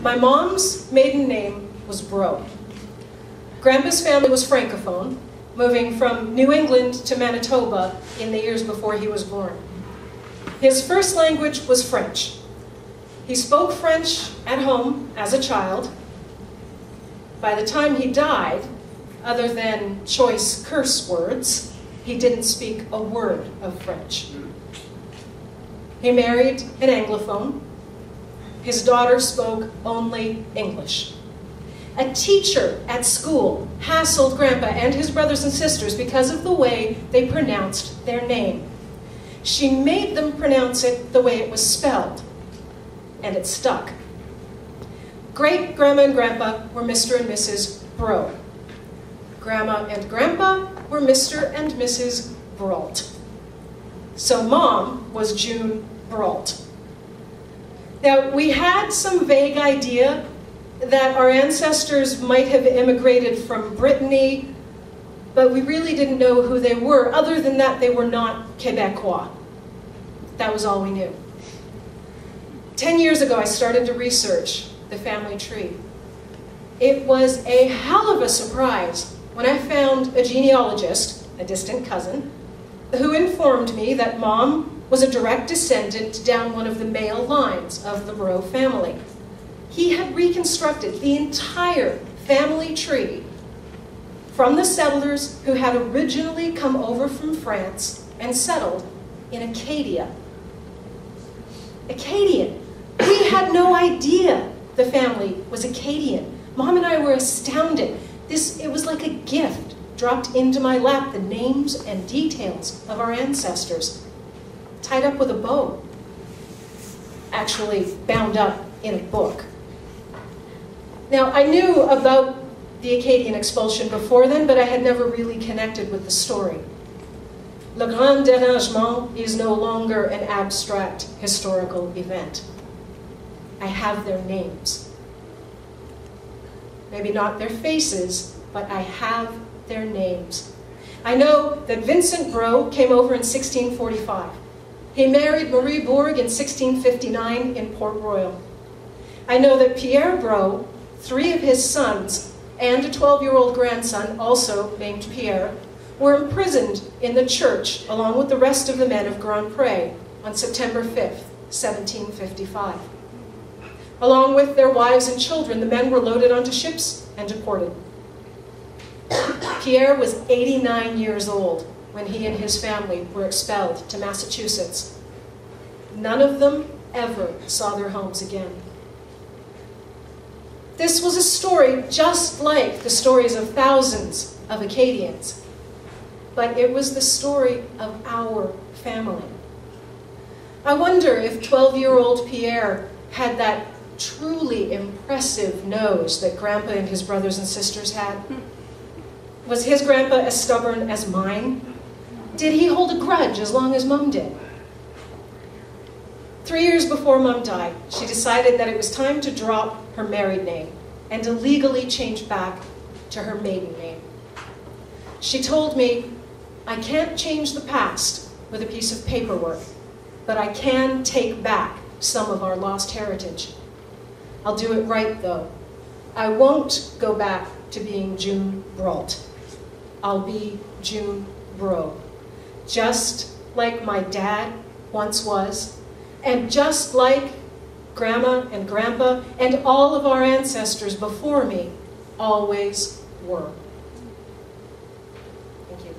My mom's maiden name was Bro. Grandpa's family was Francophone, moving from New England to Manitoba in the years before he was born. His first language was French. He spoke French at home as a child. By the time he died, other than choice curse words, he didn't speak a word of French. He married an Anglophone. His daughter spoke only English. A teacher at school hassled Grandpa and his brothers and sisters because of the way they pronounced their name. She made them pronounce it the way it was spelled, and it stuck. Great-grandma and Grandpa were Mr. and Mrs. Bro. Grandma and Grandpa were Mr. and Mrs. Brault. So Mom was June Brault. Now, we had some vague idea that our ancestors might have immigrated from Brittany, but we really didn't know who they were, other than that they were not Quebecois. That was all we knew. 10 years ago, I started to research the family tree. It was a hell of a surprise when I found a genealogist, a distant cousin, who informed me that Mom was a direct descendant down one of the male lines of the Bro family. He had reconstructed the entire family tree from the settlers who had originally come over from France and settled in Acadia. Acadian. We had no idea the family was Acadian. Mom and I were astounded. It was like a gift dropped into my lap, the names and details of our ancestors, tied up with a bow, actually bound up in a book. Now, I knew about the Acadian expulsion before then, but I had never really connected with the story. Le Grand Dérangement is no longer an abstract historical event. I have their names. Maybe not their faces, but I have their names. I know that Vincent Bro came over in 1645. He married Marie Bourg in 1659 in Port Royal. I know that Pierre Bro, 3 of his sons, and a 12-year-old grandson, also named Pierre, were imprisoned in the church along with the rest of the men of Grand Pré on September 5th, 1755. Along with their wives and children, the men were loaded onto ships and deported. Pierre was 89 years old when he and his family were expelled to Massachusetts. None of them ever saw their homes again. This was a story just like the stories of thousands of Acadians, but it was the story of our family. I wonder if 12-year-old Pierre had that truly impressive nose that Grandpa and his brothers and sisters had. Was his grandpa as stubborn as mine? Did he hold a grudge as long as Mom did? 3 years before Mom died, she decided that it was time to drop her married name and to legally change back to her maiden name. She told me, I can't change the past with a piece of paperwork, but I can take back some of our lost heritage. I'll do it right, though. I won't go back to being June Brault. I'll be June Bro, just like my dad once was, and just like Grandma and Grandpa and all of our ancestors before me always were. Thank you.